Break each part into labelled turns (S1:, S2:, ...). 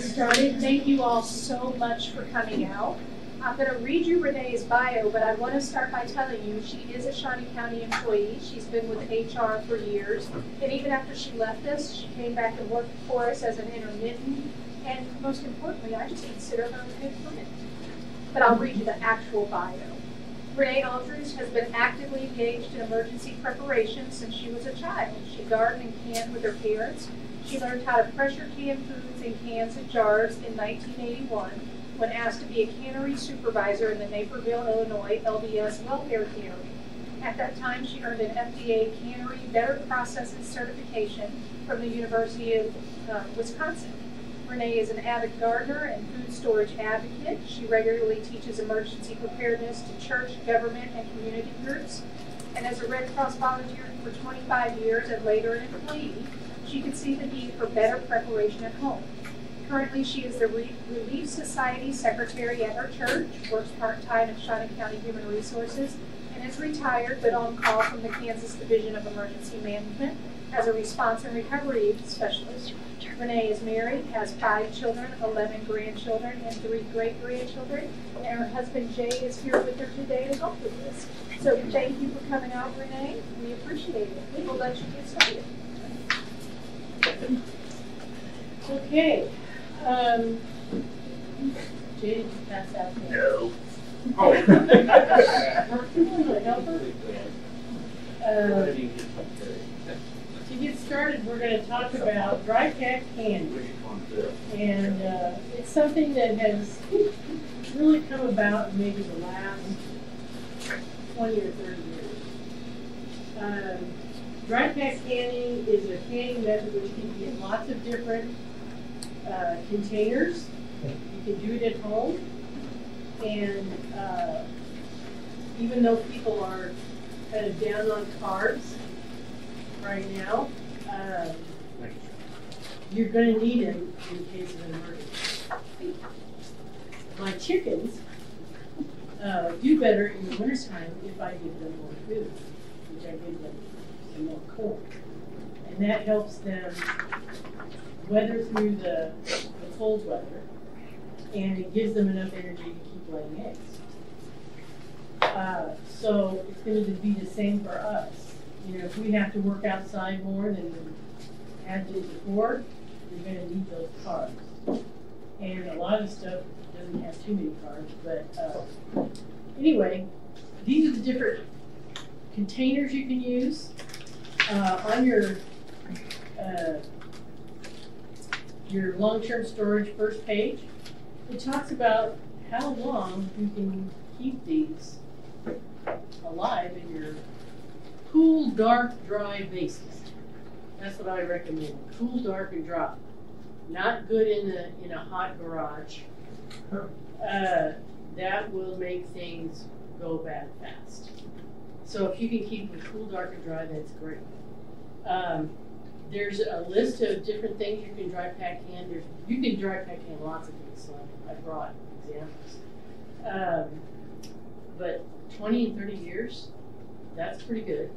S1: Started. Thank you all so much for coming out. I'm going to read you Renee's bio, but I want to start by telling you she is a Shawnee County employee. She's been with HR for years, and even after she left us, she came back and worked for us as an intermittent, and most importantly, I just consider her a good friend. But I'll read you the actual bio. Renee Andrews has been actively engaged in emergency preparation since she was a child. She gardened and canned with her parents. She learned how to pressure can foods in cans and jars in 1981 when asked to be a cannery supervisor in the Naperville, Illinois LDS Welfare Cannery. At that time, she earned an FDA Cannery Better Processes certification from the University of Wisconsin. Renee is an avid gardener and food storage advocate. She regularly teaches emergency preparedness to church, government, and community groups. And as a Red Cross volunteer for 25 years and later an employee, she could see the need for better preparation at home. Currently, she is the Relief Society Secretary at her church, works part-time in Shawnee County Human Resources, and is retired but on call from the Kansas Division of Emergency Management as a response and recovery specialist. Renee is married, has 5 children, 11 grandchildren, and 3 great-grandchildren, and her husband Jay is here with her today to help with this. So thank you for coming out, Renee. We appreciate it. We will let you get started.
S2: Okay. Jay, did you pass out there?
S3: No. Oh.
S2: You want to help her? To get started, we're going to talk about dry pack candy. And it's something that has really come about in maybe the last 20 or 30 years. Dry pack canning is a canning method which can be in lots of different containers. You can do it at home. And even though people are kind of down on carbs right now, you're going to need them in case of an emergency. My chickens do better in the wintertime if I give them more food, which I give them some more corn. And that helps them weather through the cold weather, and it gives them enough energy to keep laying eggs. So it's going to be the same for us. You know, if we have to work outside more than we had to before, you're going to need those carbs. And a lot of stuff doesn't have too many carbs, but anyway, these are the different containers you can use. On your long-term storage first page, it talks about how long you can keep these alive in your cool, dark, dry basement. That's what I recommend. Cool, dark, and dry. Not good in a hot garage. That will make things go bad fast. So if you can keep them cool, dark, and dry, that's great. There's a list of different things you can dry pack in. You can dry pack in lots of things, so I brought examples. But 20 and 30 years, that's pretty good.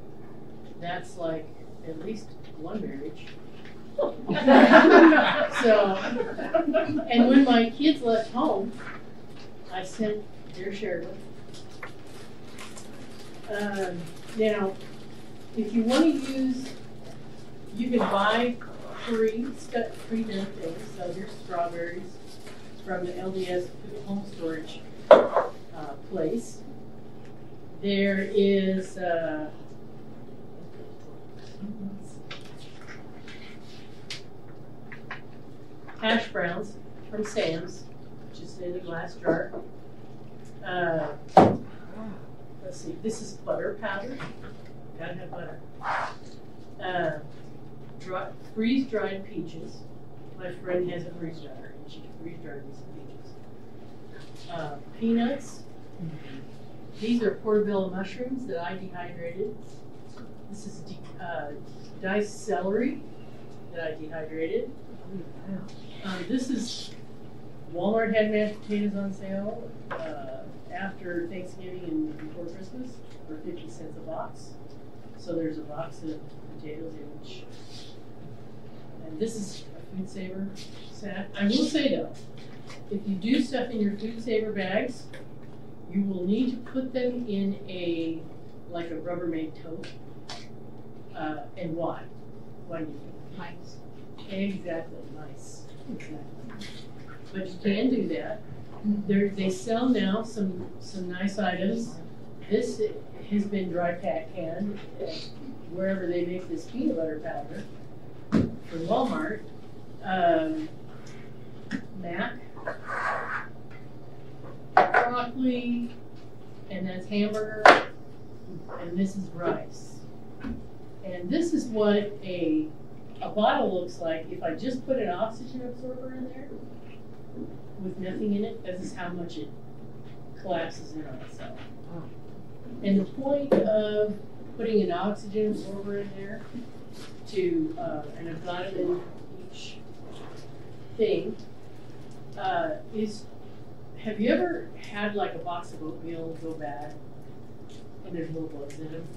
S2: That's like at least one marriage. So, and when my kids left home, I sent their share with them. Now, if you want to use, you can buy pre-done things. So here's strawberries from the LDS home storage place. There is hash browns from Sam's, just in a glass jar. Let's see, this is butter powder. Gotta have butter. Freeze-dried peaches. My friend has a freeze dryer, and she can freeze-dry these peaches. Peanuts. These are portobello mushrooms that I dehydrated. This is diced celery that I dehydrated. This is Walmart had mashed potatoes on sale after Thanksgiving and before Christmas for 50 cents a box. So there's a box of potatoes in each. And this is a food saver set. I will say though, if you do stuff in your food saver bags, you will need to put them in like a Rubbermaid tote. And why? Why do you think?
S3: Mice.
S2: Exactly, nice. Exactly. But you can do that. They sell now some nice items. This has been dry pack canned wherever they make this peanut butter powder for Walmart. Mac, broccoli, and that's hamburger, and this is rice. And this is what a bottle looks like if I just put an oxygen absorber in there with nothing in it. This is how much it collapses in on itself. And the point of putting an oxygen absorber in there and I've got it in each thing, is, have you ever had like a box of oatmeal go bad and there's little bugs in them?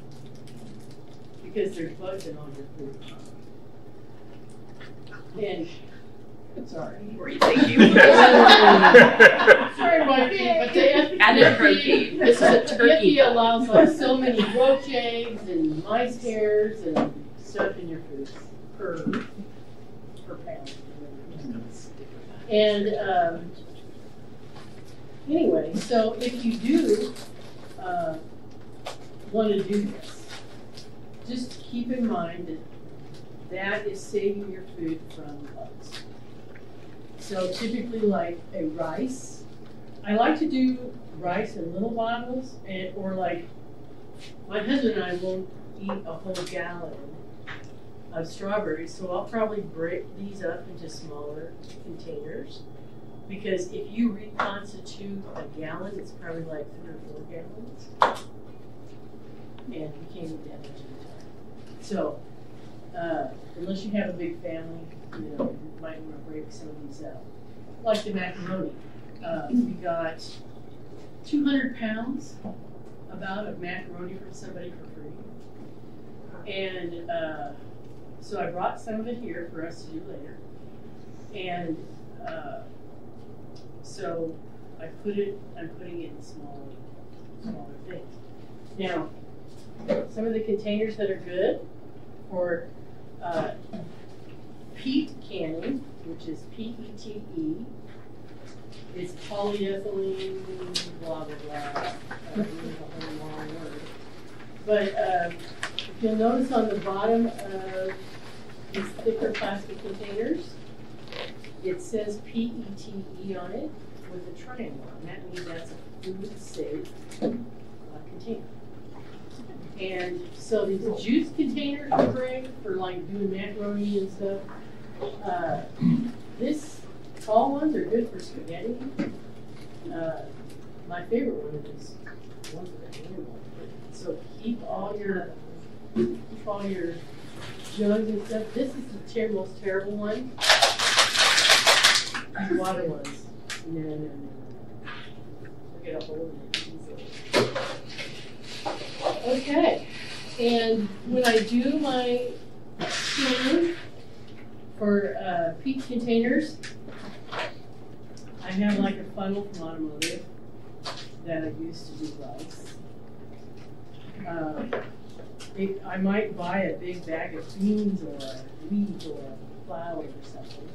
S2: Because there's bugs in all your food. And sorry.
S3: What were you thinking?
S2: Sorry, Mikey, but the
S3: Added protein. This is a turkey.
S2: Yeti allows like so many roach eggs and mice hairs and stuff in your food per pound. And anyway, so if you do want to do this, just keep in mind that is saving your food from bugs. So typically like a rice, I like to do rice in little bottles, or like my husband and I won't eat a whole gallon of strawberries, so I'll probably break these up into smaller containers, because if you reconstitute a gallon, it's probably like 3 or 4 gallons, and you can't eat that much at a time. So unless you have a big family, you might want to break some of these up. Like the macaroni. We got 200 pounds about of macaroni from somebody for free. And so I brought some of it here for us to do later. And so I'm putting it in smaller things. Now, some of the containers that are good for peat canning, which is P-E-T-E. It's polyethylene, blah, blah, blah. I don't know the whole long word. But if you'll notice on the bottom of these thicker plastic containers, it says P-E-T-E on it with a triangle. And that means that's a food safe container. And so these juice containers are great for like doing macaroni and stuff. This tall ones are good for spaghetti. My favorite one is ones that are animal. So keep all your jugs and stuff. This is the most terrible one. These water ones. No. Get a hold of it easily. Okay, and when I do my canning for peat containers, I have like a funnel from automotive that I use to do rice. I might buy a big bag of beans or wheat or flour or something,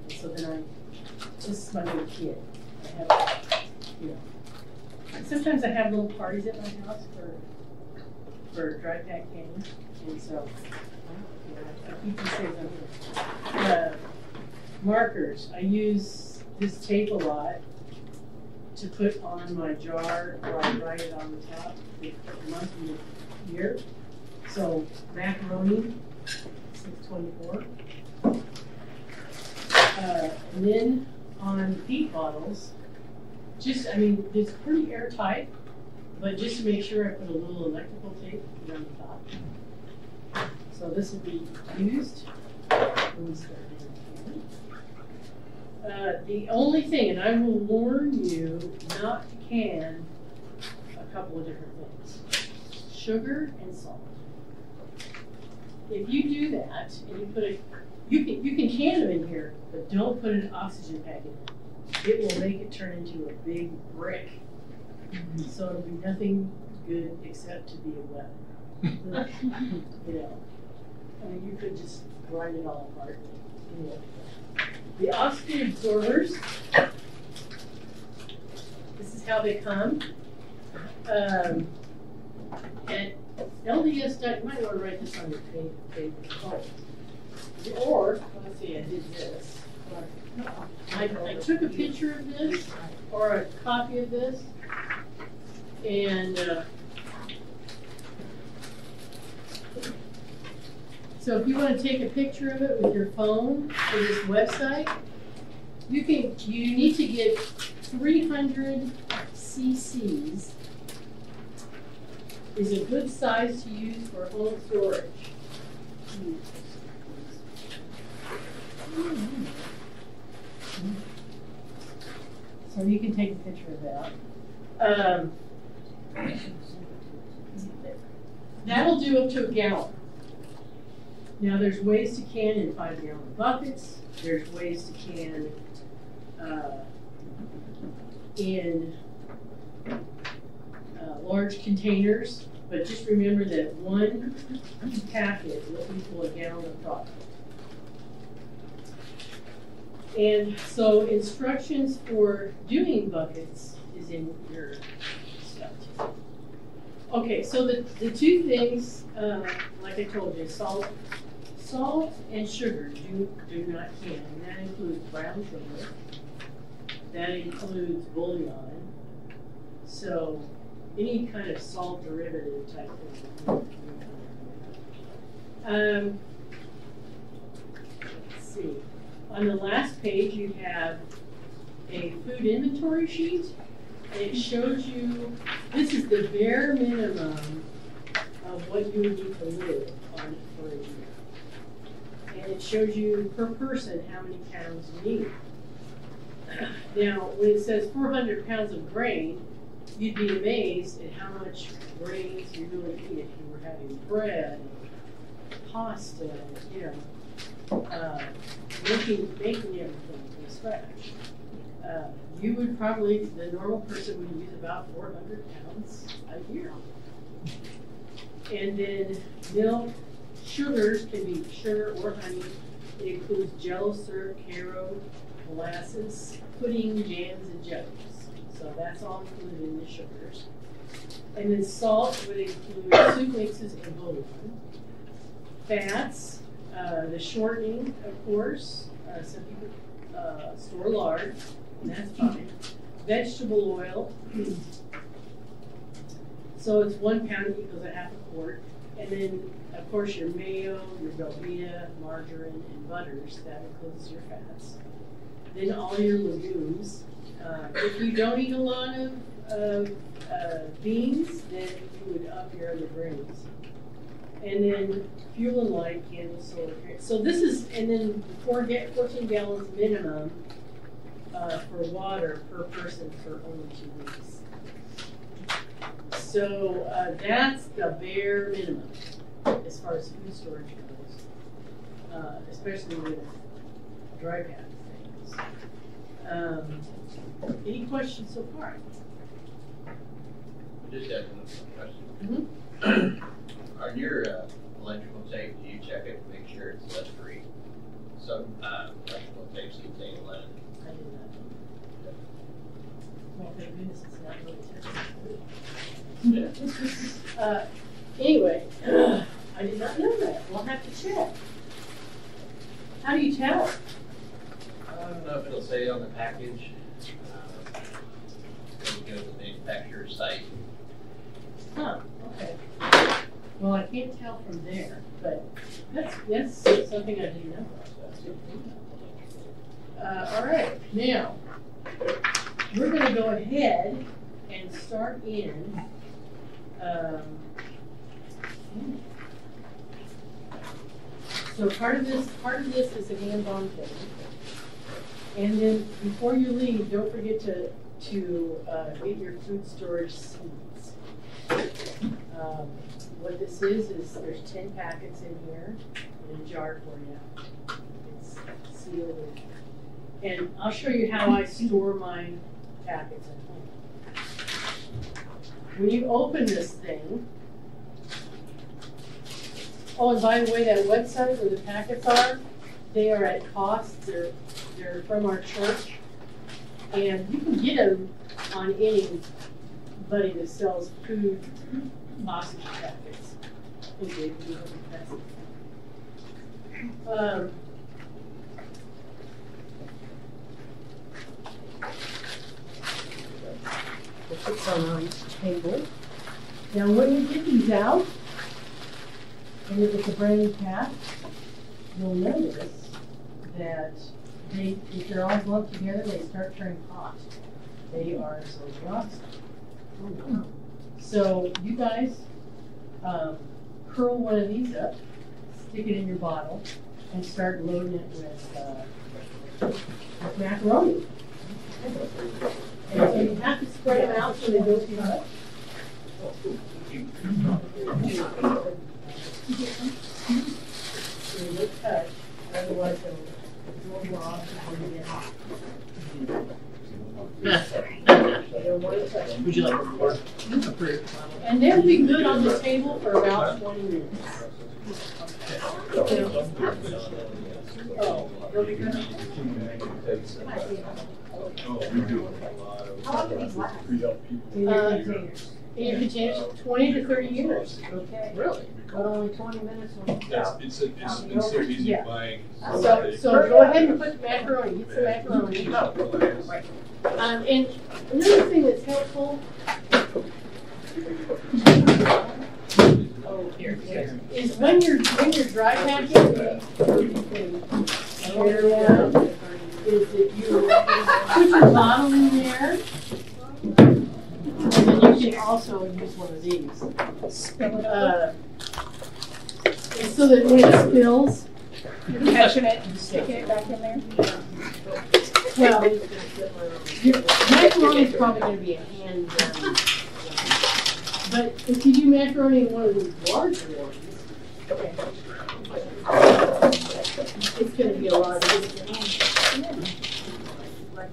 S2: and so then this is my little kit. I have, sometimes I have little parties at my house for dry pack canning, and so I keep these things on here. Markers, I use this tape a lot to put on my jar, or I write it on the top, the month and the year. So macaroni, 624. And then on peat bottles, it's pretty airtight, but just to make sure I put a little electrical tape around the top. So this will be used. The only thing, and I will warn you not to can a couple of different things: sugar and salt. If you do that, and you put You can can them in here, but don't put an oxygen pack in it. It will make it turn into a big brick. So it'll be nothing good except to be a weapon. You know, I mean, you could just grind it all apart. You know. The oxygen absorbers. This is how they come. And LDS, you might want to write this on your paper. Or, let's see, I did this. I took a picture of this, or a copy of this, and so if you want to take a picture of it with your phone for this website, you need to get 300 cc's is a good size to use for home storage. So you can take a picture of that. That'll do up to a gallon. Now there's ways to can in 5-gallon buckets. There's ways to can in large containers, but just remember that one packet will equal a gallon of product. And so instructions for doing buckets is in your stuff too. Okay, so the two things, like I told you, salt and sugar do not can. And that includes brown sugar. That includes bouillon. So any kind of salt derivative type thing. Let's see. On the last page, you have a food inventory sheet. And it shows you, this is the bare minimum of what you would need to live on for a year. And it shows you per person how many pounds you need. Now, when it says 400 pounds of grain, you'd be amazed at how much grains you really eat if you were having bread, pasta, you know, making everything from scratch. You would probably, the normal person would use about 400 pounds a year. And then milk, sugars can be sugar or honey. It includes jello, syrup, Caro, molasses, pudding, jams, and jellies. So that's all included in the sugars. And then salt would include soup mixes and bouillon. Fats, the shortening, of course. Some people store lard, and that's fine. Vegetable oil. So it's 1 pound equals a half a quart. And then, of course, your mayo, your Velveeta, margarine, and butters. That includes your fats. Then all your legumes. If you don't eat a lot of beans, then you would up your other grains. And then fuel and light, candles, solar. So this is, and then 14 gallons minimum for water per person for only 2 weeks. So that's the bare minimum as far as food storage goes, especially with dry pack things. Any questions so far?
S4: Just have one question. On your electrical tape, do you check it to make sure it's lead free? Some electrical tapes contain lead.
S2: I did not know. Well, thank goodness it's not really tested.
S4: Yeah.
S2: Anyway, I did not know that. We'll have to check. How do you tell?
S4: I don't know if it'll say on the package. Go to the manufacturer's site.
S2: Huh, okay. Well, I can't tell from there, but that's something I didn't know. All right, now, we're going to go ahead and start in so part of this is a hands-on thing. And then before you leave, don't forget to get your food storage seeds. What this is there's 10 packets in here in a jar for you. sealed. And I'll show you how I store my packets at home. When you open this thing, oh, and by the way, that website where the packets are, they are at cost. They're from our church. And you can get them on anybody that sells food sausage packets.
S3: It's on our table.
S2: Now, when you get these out, and if it's a brand new pack, you'll notice that if they're all glued together, they start turning hot. They are so exhausting. So you guys curl one of these up, stick it in your bottle, and start loading it with macaroni. And so you have to spread them out so they don't get hot. So they don't touch, otherwise they'll roll off before you get hot.
S3: Would you like a fork?
S2: And they'll be good on the table for about 20 minutes. Oh, they'll be good.
S1: How long do these last?
S2: In your containers, 20 to 30 years.
S1: Okay.
S3: Really?
S1: But only 20 minutes will.
S5: It's so easy
S2: Yeah.
S5: buying.
S2: So go ahead and put macaroni, get some macaroni. And another thing that's helpful is when you're dry packing, is that you put your bottle in there, and then you can also use one of these.
S1: Spill it
S2: And so that when it spills,
S1: You're catching it and sticking it back in there?
S2: well, your macaroni is probably going to be a hand done. But if you do macaroni in one of those larger ones, it's going to be a lot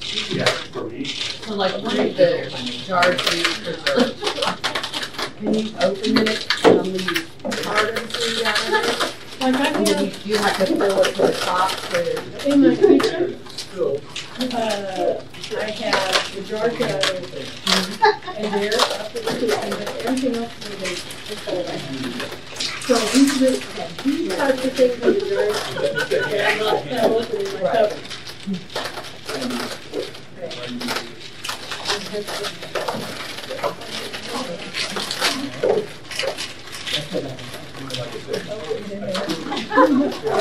S2: easier.
S3: So like one of the jars we preserve. Can you open it and leave part of the food out of it?
S2: Like I
S3: And then
S2: have
S3: you have to fill it to the top to.
S2: in my kitchen, I have the jar that I open. And there, up in the kitchen, but everything else is in the. So these types of things in the jar that I'm not going to open in my cupboard.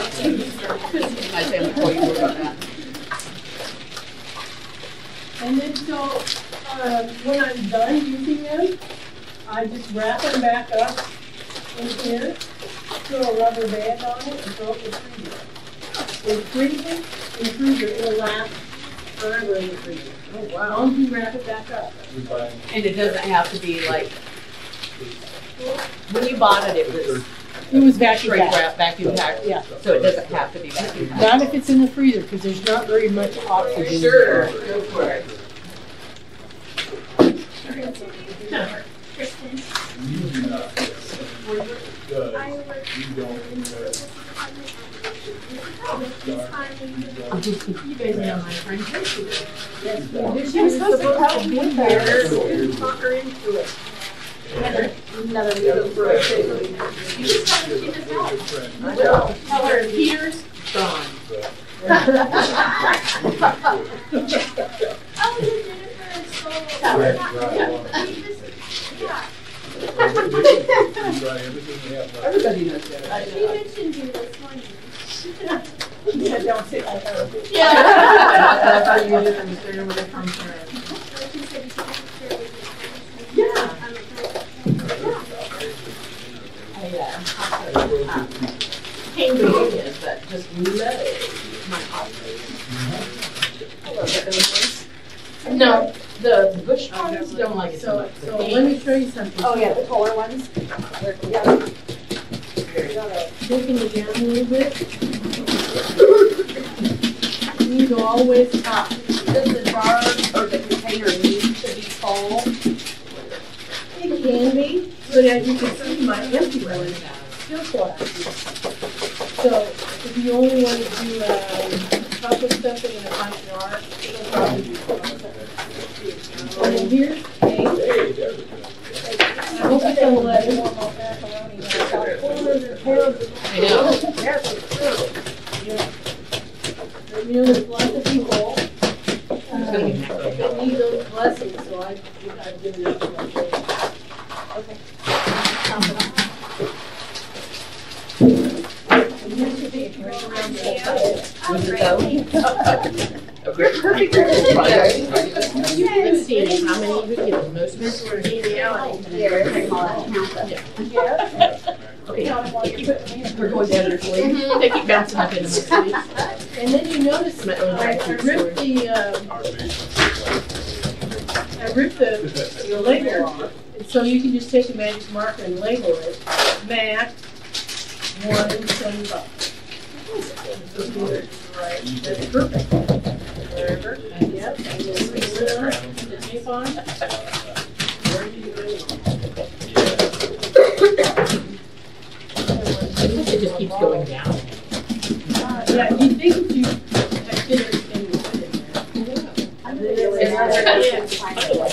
S3: I say I'm before you worry about that.
S2: And then so, when I'm done using them, I just wrap them back up in here, throw a rubber band on it, and throw it in the freezer. In freezer, it'll last forever in the freezer.
S3: Oh,
S2: As long as you wrap it back up.
S3: And it doesn't have to be like, when you bought it, it was
S2: It was vacuum
S3: shrink
S2: packed.
S3: wrap, vacuum packed.
S2: Yeah.
S3: So it doesn't have to be vacuum packed.
S2: Not if it's in the freezer, because there's not very much oxygen.
S3: Sure, go for it.
S1: Kristen, I work
S5: You don't.
S3: You guys know my friend Tracy.
S2: She was supposed to be there.
S3: Talk her into it.
S1: another meeting for us.
S3: You just tell her she does not. I will. Tell her Peter's gone.
S1: Oh, Jennifer is so.
S3: Everybody knows that.
S1: She mentioned you this morning.
S2: Yeah, don't say like her.
S3: Yeah. I thought you knew from Sarah where they're from.
S1: She said you should share with me.
S3: Yeah. Cambodian, but just love my coffee. No, the bush ones don't like it so much.
S2: So let me show you something.
S1: Oh, yeah, the taller ones.
S2: Shaking it down a little bit. go all the way to the top.
S3: Does the jar or the container need to be full?
S2: It can be, but as you can see, my empty one is still flat. So if you only want to do chocolate stuffing in a hot jar, it'll probably be fine. And then here's cake. I hope you don't let it warm up macaroni. About 400 pounds.
S3: I know.
S2: Yeah. You know, there's lots of people that need those blessings, so I've given it to them. Okay.
S3: Was it though?
S2: Perfect. You can see how many you get. Most of us were we're going down your sleeve. They keep bouncing up into my sleeve. And then you notice I ripped the label off. And so you can just take a magic marker and label it. Mac 175. Right. That's perfect. Wherever. Yep. And then put the tape on. Where do you go?
S3: It just keeps going down.
S2: Yeah, you think if you have dinner and you put it in there.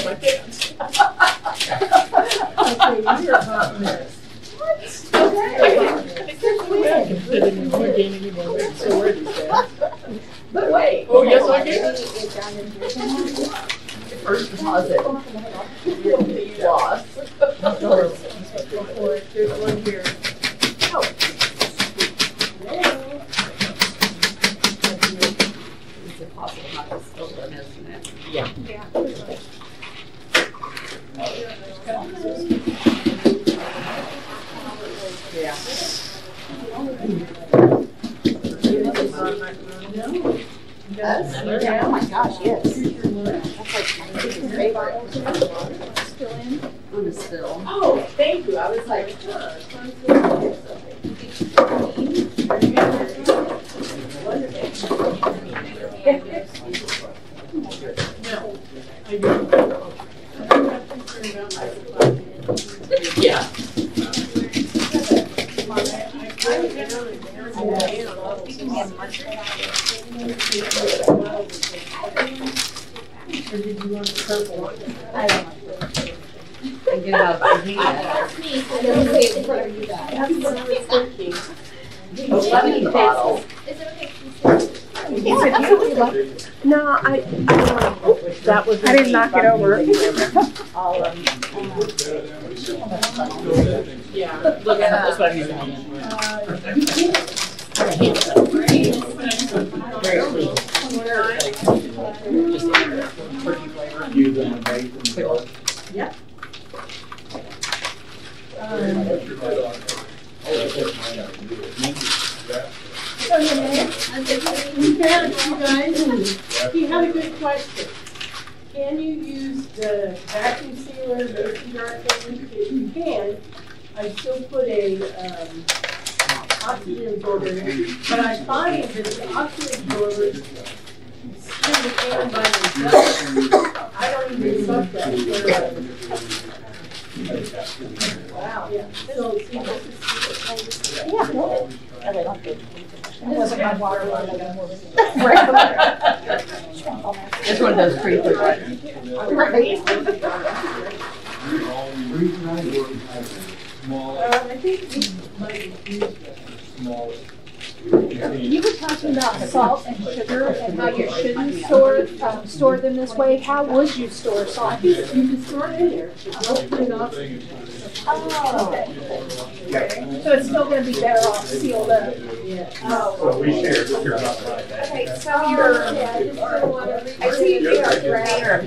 S3: My pants.
S2: Okay, you're a hot mess. What?
S3: But wait.
S2: Oh, yes, I can.
S3: First deposit. Lost.
S2: There's one here.
S3: It's impossible not to spill them, isn't it?
S2: Yeah.
S3: Yeah. Yes. Oh my gosh, yes. That's like my favorite.
S1: Still in?
S3: On the spill.
S2: Oh, thank you. I was like, no, I didn't.
S3: Yeah.
S2: Or did you want the purple one?
S3: I don't like it. I get out of my hand. Lemon bottle.
S1: No, I
S2: That was.
S1: I didn't knock it over.
S2: Yeah.
S3: Look at that. That's what I'm using. Very clean. Just turkey flavor.
S2: Yeah. So, you guys, he had a good question. Can you use the vacuum sealer, mason jar thing? If you can, I still put a oxygen absorber in it. But I find that the oxygen absorbers spin the can by themselves. I don't even suck that. Wow. Yeah. So, see, this is.
S1: Yeah.
S3: This one does pretty quick.
S1: I think you were talking about salt and sugar and how you shouldn't store them this way. How would you store salt?
S2: You can store it in there. Don't put it off.
S1: Oh, okay. So it's still going to be better off sealed up.
S2: Yeah.
S1: Oh.
S5: So we share your
S1: Okay, so you're, I just don't want to.
S3: I see you are a hamburger.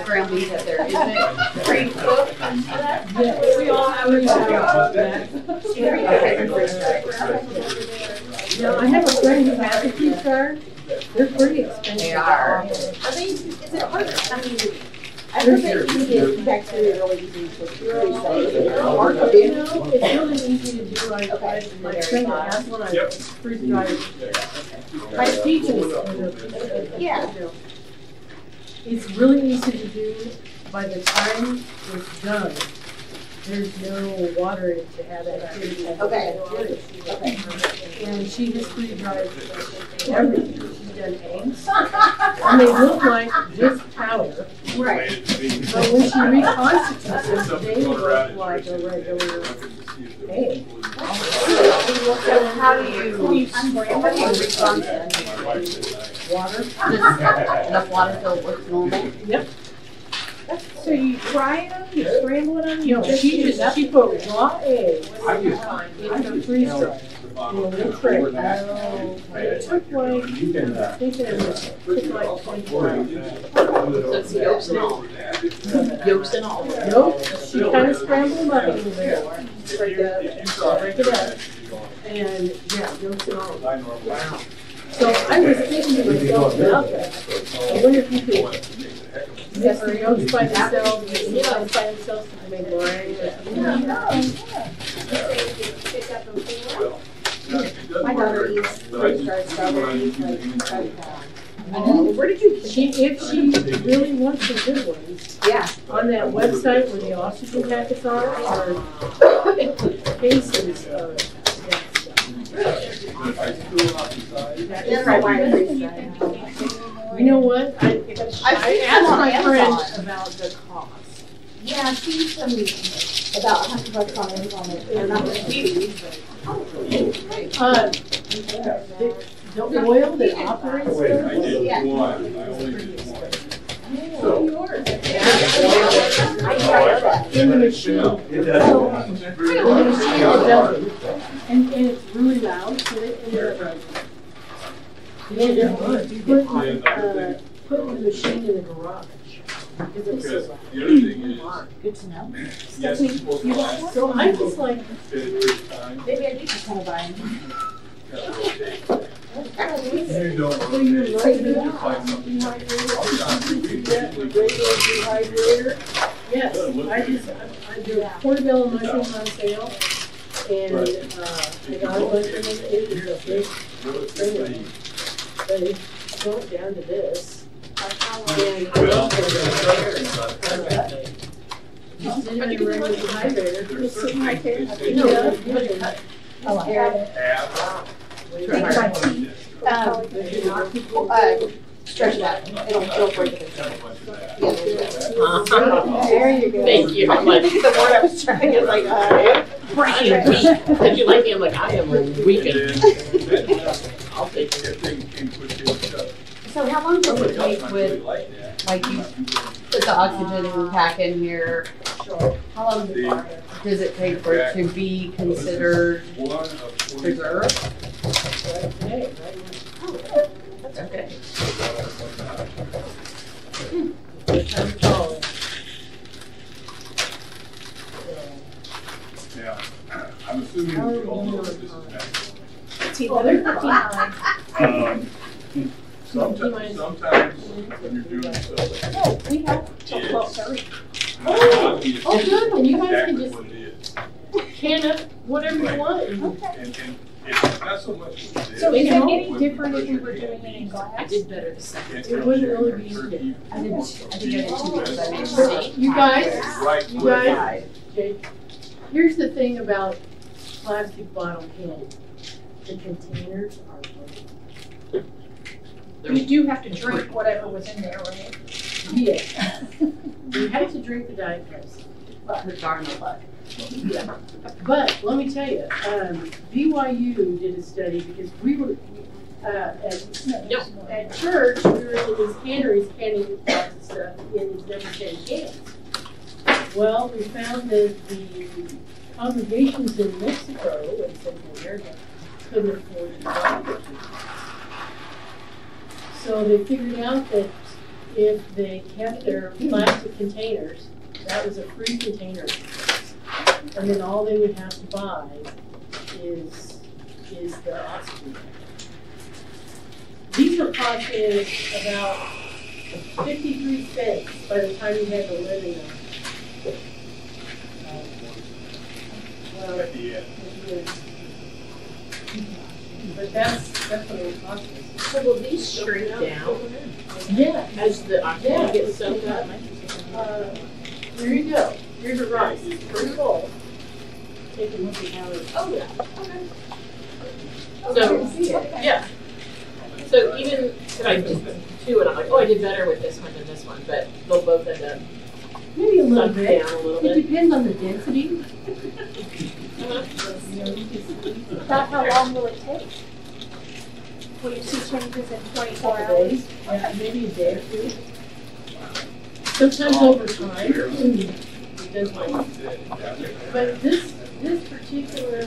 S3: Ground beef up there, isn't it? Pre-cooked.
S2: We all have a No, I have a friend who has a keep jar. They're pretty expensive.
S3: They are.
S1: Is it hard? I mean,
S3: I heard that you get bacteria really easy to freeze.
S2: You know, it's really easy to do. My friend that has one, I freeze dry it. My peaches.
S3: Yeah.
S2: It's really easy to do. By the time it's done, there's no water in it to have that activity.
S3: Okay.
S2: And she just freeze dries everything. She's done eggs. And they look like just powder.
S3: Right.
S2: But when she reconstitutes them, they look like a regular egg.
S3: So how do you reconstitute?
S2: Water.
S3: Enough water till it looks normal?
S2: Yep.
S1: So you fry them, you scramble them,
S2: You know, she put raw eggs in the freezer. In a little tray. It took like, I think it took like 24 hours.
S3: So yolks and all. Yolks and all.
S2: Nope, she kind of scrambled them up a little bit. Break it up. And yeah, yolks and all. Wow. So I was thinking to myself about that. I wonder if you could mix the yolks by themselves, and the yolks by themselves to make meringue or something.
S3: My daughter eats freeze-dried strawberries.
S1: Where did you?
S2: If she really wants the good ones,
S3: Yeah.
S2: on that website where the oxygen packets are cases of that stuff. You know what? I asked my friend about the cost.
S3: Yeah, I've seen some about $100 on Amazon. They're not huge, but.
S2: The oil that operates
S5: Wait, I
S2: those.
S5: did
S3: Yeah.
S5: one, I only did one.
S2: So yours.
S3: Yeah.
S2: In the machine.
S5: It
S2: In the machine it doesn't. And it's really loud, so it runs. Put the machine in the garage. Because it's so
S5: Because
S2: loud.
S5: the other thing is,
S3: Good to know.
S5: yes, it's supposed to last
S2: So I just like,
S5: a good time.
S3: Maybe I do just want to buy them.
S5: You don't
S2: so you
S5: rotate.
S2: like
S5: You
S2: the
S5: just find something.
S2: dehydrator?
S5: I'll
S2: Regular dehydrator? Yes, I do portobello mushrooms on sale. And, I got a bunch of them, it is a big thing. But it's going down to this. And just did it in a regular dehydrator.
S5: There's certain things they say.
S2: No,
S3: Oh, I have it. Stretch it out. It'll break it.
S1: There you go.
S3: Thank you. I'm like, the word I was trying is like, breaking weak. If you like me, I'm like, I am weakened. I'll take it. So how long does it take with, like, you put the oxygen pack in here? How long does it take for it to be considered preserved? That's okay.
S5: Now, I'm assuming you all know that this is natural. Sometimes when you're doing stuff like
S1: We have till 12:30.
S2: Oh, good, then you guys can just
S5: what it is.
S2: can up whatever you want.
S5: And it's not so much what it is.
S1: So is it any
S5: but
S1: different if we
S5: you're
S1: were doing it in
S5: getting
S1: glass?
S3: I did better the second.
S5: it
S2: It wouldn't really be
S5: turkey.
S2: easy.
S3: I think I did two because I made a
S2: So,
S3: mistake.
S2: you guys,
S5: Right.
S2: you guys, okay, here's the thing about plastic bottle candy. The containers are broken.
S1: You do have to drink whatever was in there, right?
S2: Yeah. You have to drink the Diet Pepsi.
S3: Her darn luck.
S2: Yeah. But let me tell you, BYU did a study because we were at church, we were in these canneries canning lots of stuff in these number 10 cans. Well, we found that the congregations in Mexico and Central America couldn't afford to buy it. So they figured out that if they kept their plastic containers, that was a free container. And then all they would have to buy is the oxygen tank. These are costing about 53 cents by the time you had the lid in there. Well,
S5: At the end.
S2: but that's what it cost us.
S3: So will these shrink down
S2: Yeah.
S3: as the oxygen gets soaked up?
S2: Here you go. Here's a rice. It's pretty full. Take a look at how it's.
S3: Oh, yeah. So, yeah. So even if I did two and I'm like, oh, I did better with this one than this one, but they'll both end up
S2: Maybe a little
S3: sunk
S2: bit.
S3: down a little
S2: It
S3: bit.
S2: depends on the density.
S1: About how long will it take? Will you see changes in 24
S2: Couple
S1: hours?
S2: days, yeah, maybe a day or two. Sometimes over time. It does like, but this particular.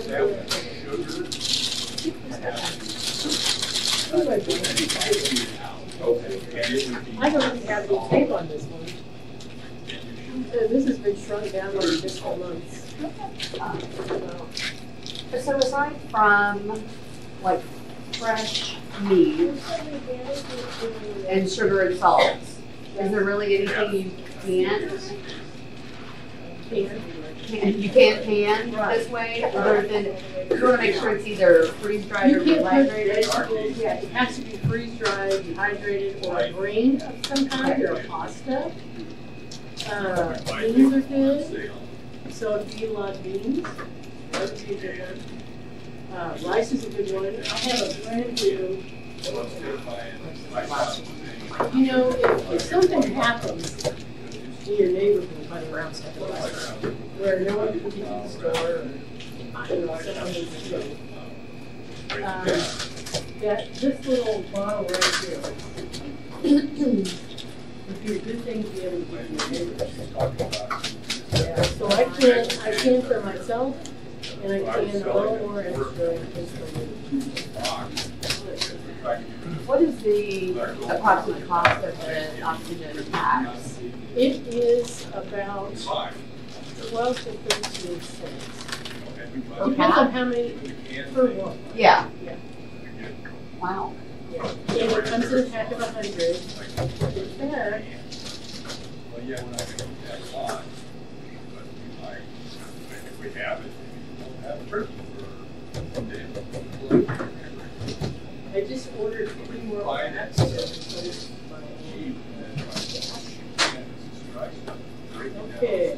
S2: I don't even have any tape on this one. This has been shrunk down over just for months.
S6: So aside from like fresh meat and sugar and salt, is there really anything you can't can this way? Other than, you want to make sure it's either freeze dried or
S2: You can't put
S6: dehydrated?
S2: vegetables, yeah, it has to be freeze dried, dehydrated, or a grain of some kind, or a pasta. Beans are good, so if you eat a lot of beans, that would be a good one. Rice is a good one. I have a brand new, you know, if something happens in your neighborhood, by around stuff where no one can get to the store, or, you know, someone needs to go. That this little bottle right here, would be a good thing to be able to give your neighbors. Yeah, so I can for myself, and I can a little more extra just for you.
S6: What is the approximate cost of the oxygen packs?
S2: It is about 12 to 13 cents. Depends on how many per one.
S6: Yeah.
S2: Yeah.
S6: Wow.
S2: Yeah. And it comes in a pack of 100. In fact,
S5: Well, yeah, we're not gonna eat that a lot, but if we have it, we'll have a turkey for one day.
S2: I just ordered 3 more packs. So it's okay.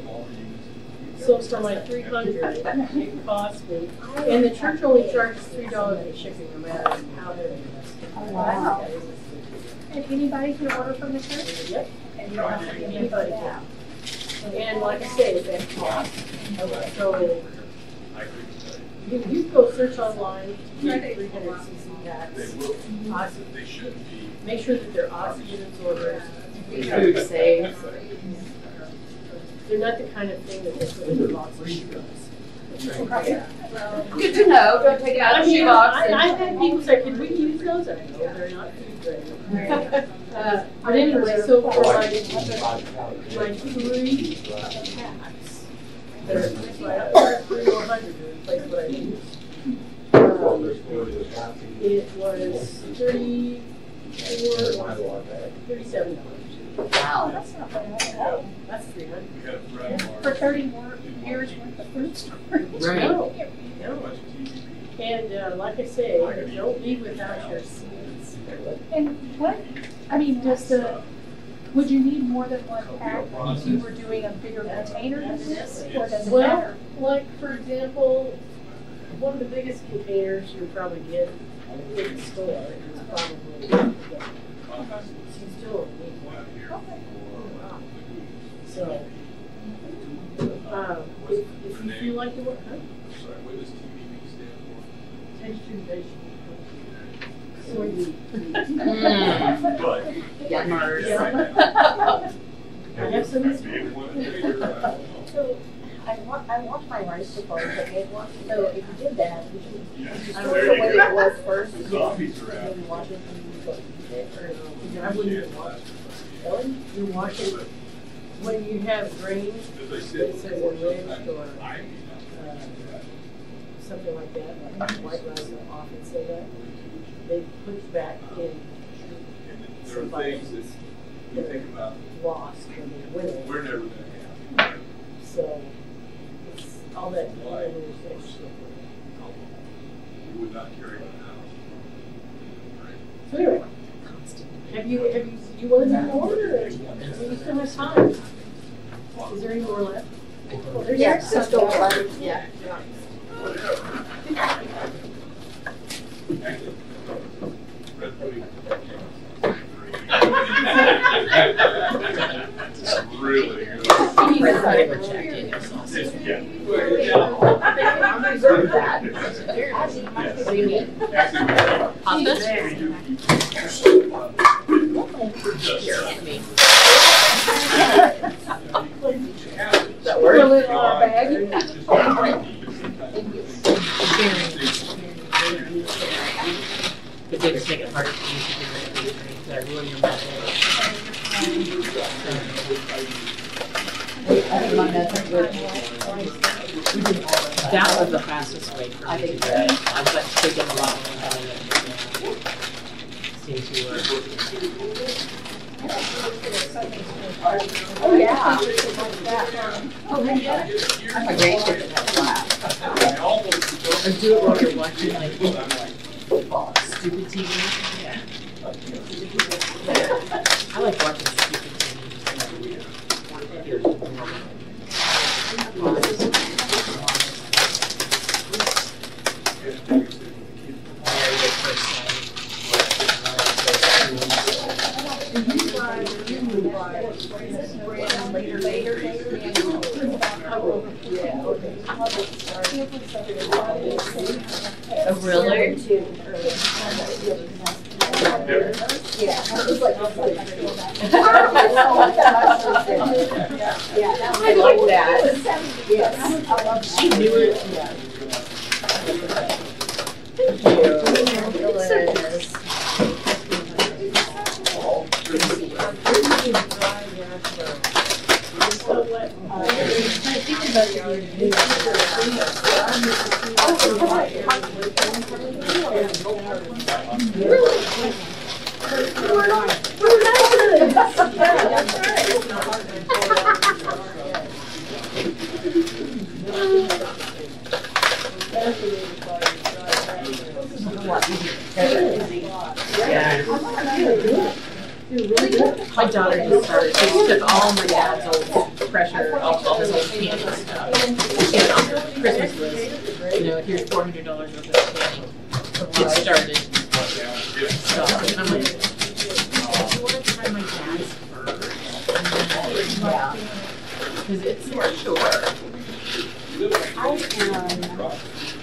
S2: So for my 300, it cost me, and the church only charges $3 for shipping, no matter how heavy it is.
S1: Oh, wow. And anybody can order from the church?
S2: Yep.
S1: And you don't have to be
S2: Anybody
S1: anybody
S2: can.
S1: out.
S2: And like I say, it's at cost. So you can go search online, get 300cc packs. Oxygen.
S5: They shouldn't be.
S2: Make sure that they're oxygen absorbers.
S6: Food safe.
S2: They're not the kind of thing that they put in the box of shoebox.
S6: Good to know. Don't take it out of the shoebox.
S2: I've had people say, "Can we use those?" I go, "They're not food grade." But anyway, so for my 3 packs, they're right up there, 300 to replace what I use. It was $37.
S6: Wow.
S1: That's not bad at all.
S2: That's 300.
S5: We had a friend of ours.
S1: For 30 more years worth of food storage.
S6: Right.
S2: No,
S5: A
S2: no.
S5: bunch of TVP.
S2: And like I say, don't leave without your seeds.
S1: And what, I mean, would you need more than one pack if you were doing a bigger container than this? Or does it
S2: Well,
S1: matter?
S2: like for example, one of the biggest containers you'll probably get in the store is probably she's still need one. So if you feel like doing it,
S5: Sorry, what does TVP stand
S2: textured vegetable.
S6: Mm.
S5: for? But.
S6: Yummers.
S2: Yeah. I have some this
S5: Maybe
S2: week.
S5: one later, I don't know.
S7: So I want my rice before I cook one. So if you did that, you should
S5: Yes.
S7: I don't know what it was first.
S5: The zombies are out.
S7: Maybe wash it and you go eat it or
S2: I wouldn't even wash it. You wash it when you have grains,
S5: As I
S2: it
S5: said,
S2: says enriched or
S5: I
S2: something like that, like white rice will often say that. They put back in
S5: there are things that you think about,
S2: lost when they win it.
S5: we're never gonna have.
S2: So it's all that
S5: Why?
S2: stuff.
S5: We would not carry one out.
S2: So anyway, have you you want to do more, or we still have time? Is there any more left?
S1: Well, there's
S6: Yeah,
S1: some
S6: just go
S1: there.
S6: for it. Yeah.
S5: Actually, red pudding. It's really good.
S3: Red pudding or Jack Daniel's sauce.
S5: Yeah.
S6: I'm reserved that.
S3: What do you mean? Pasta? Here, I mean. That
S1: Put a
S3: word?
S1: little in our bag.
S3: But they just make it hard for you to do it. That ruin your mouth. That was the fastest way for me to do it. I was like thinking a lot more about it. Seems to work.
S6: Oh, yeah.
S1: Oh, yeah.
S6: I'm a great kid that has laugh.
S3: Or do it while you're watching like stupid TV. Yeah. I like watching stupid
S6: Oh, really? I like that. Yes.
S3: She knew it. My daughter just started. She took all my dad's old pressure, all his old candy stuff. She had on her Christmas list. You know, here's $400 worth of candy. Get started. Stop. And I'm like, you want to try my dad's burger? Because it's for sure.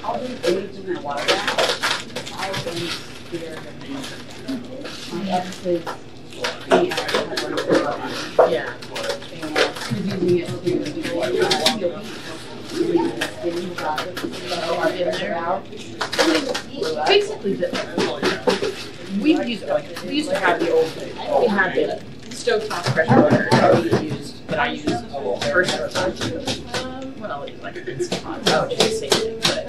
S6: I'll do eggs in a water bath. I've been scared of my ex's
S3: Yeah. Basically, we used to have the old. We had the stovetop pressure burner that we used, but I used first. Well, it's like instant hot. Oh, it's the same thing, but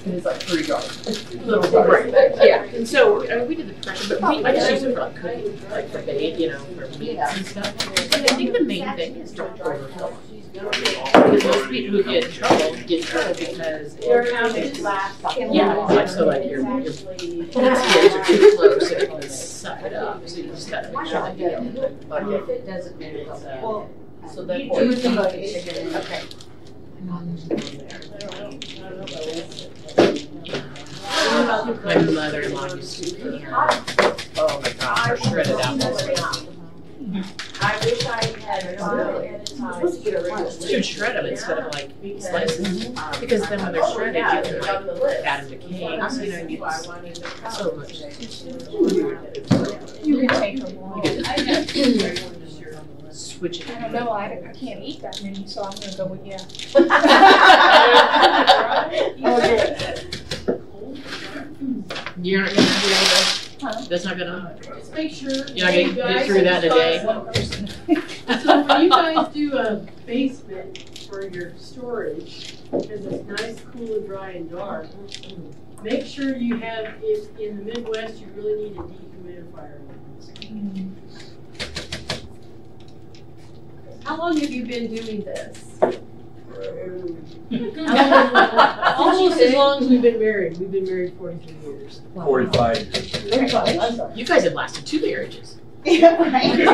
S3: it's like $3. Little right. Yeah, and so I mean, we did the pressure, but I just used it for like cooking, like for bake, you know, for meats and stuff. But I think the main thing is don't overfill. Because most people who get in trouble because yeah, like so like your kids are too close and it can suck it up. So you just gotta make sure that you don't.
S6: But if it doesn't make it,
S3: So that
S6: you do think okay.
S3: My mother-in-law used to oh my gosh, her shredded apples.
S7: I wish I had
S3: She would shred them instead of like slices. Because then when they're shredded, you can like add them to cakes, you know, you so much.
S1: You can take them long.
S3: Switch it.
S1: I don't know, I can't eat that many, so I'm gonna go with yeah.
S3: You're not gonna do that? That's not gonna.
S2: Just make sure.
S3: You're not gonna get through that in a day.
S2: So when you guys do a basement for your storage, because it's nice, cool, and dry and dark, make sure you have, if in the Midwest, you really need a dehumidifier.
S6: How long have you been doing this?
S2: Almost as long as we've been married. We've been married 43 years.
S5: 45 years.
S2: 45, I'm sorry.
S3: You guys have lasted 2 marriages.
S7: Yeah, right.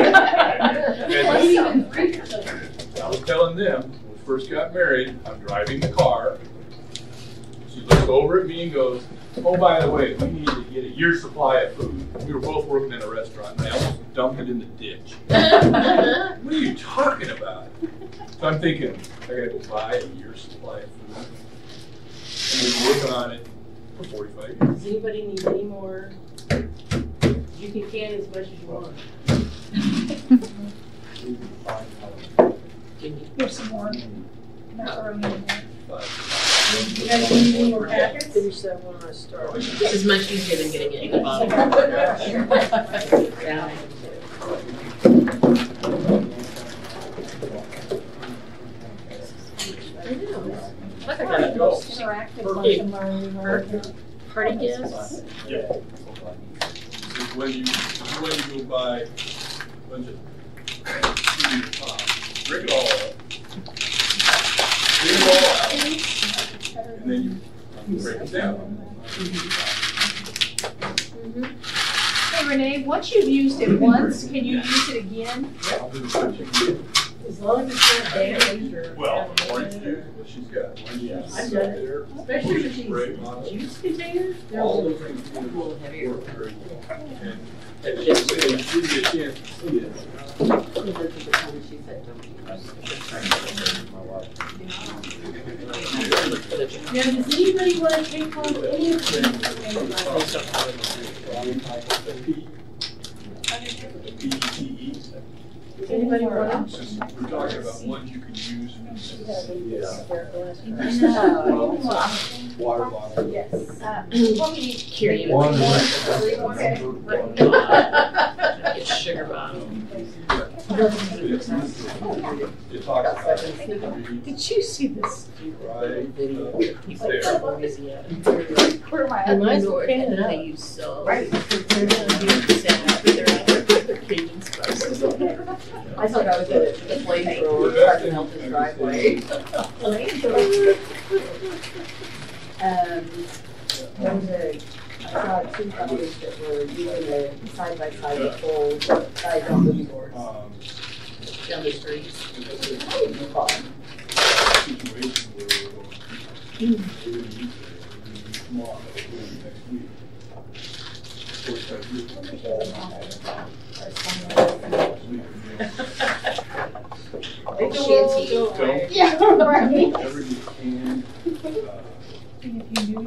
S5: I was telling them, when we first got married, I'm driving the car. She looks over at me and goes, oh, by the way, we need to get a year's supply of food. We were both working in a restaurant, and I almost dumped it in the ditch. What are you talking about? So I'm thinking, I gotta go buy a year's supply of food. And we've been working on it for 45 years.
S2: Does anybody need any more? You can can as much as you want.
S1: Here's some more macaroni in there.
S5: But
S1: You guys need any more packets?
S2: Finish that one I started.
S3: This is much easier than getting it in the bottle.
S2: Yeah.
S3: Like I
S5: There
S3: got
S5: you go.
S1: Interactive lunch
S3: Hey,
S1: and learning.
S3: party gifts.
S5: Yeah. This is when you go buy a bunch of break it all up. Clean it all out. And then you break it down.
S1: Hey Renee, once you've used it once, can you use it again?
S5: I'll do what you can.
S2: As long as it's not damaged or.
S5: Well, orange juice, what she's got. Orange juice.
S2: I've done it.
S5: There.
S2: Especially with these
S5: Break on it.
S2: juice containers, they're a
S5: All
S2: little
S5: those things.
S3: A little heavier.
S5: And just so you give you a chance to see it.
S2: Now, does anybody want to take home any of these?
S5: PETE.
S2: Does anybody want them?
S5: We're talking about ones you can use. Water bottle.
S7: Yes.
S3: Here you go. Get sugar bottle.
S5: It talks about it.
S2: Did you see this?
S5: Right
S3: He's
S5: there.
S3: so Louisiana.
S7: Where am I?
S2: I might as well
S3: Lord,
S2: pan it
S3: they
S2: up.
S3: use so.
S7: Right.
S3: They're down here, sandwich, but they're out there, they're Cajun spices.
S6: I thought I was at the flamethrower trying to melt his driveway. There was I saw 2 companies that were using a side-by-side with full side on the boards.
S3: Down the street.
S5: Situation where we're going to use it, tomorrow, next week.
S2: Make the world go away.
S7: Yeah, right.
S5: Whatever you can.
S1: And if you knew,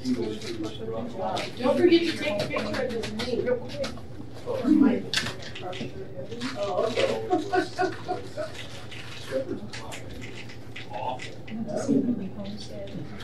S5: English is rough.
S2: Don't forget to take a picture of this knee real quick. Oh, okay.
S5: Shepherd's pie. Awful.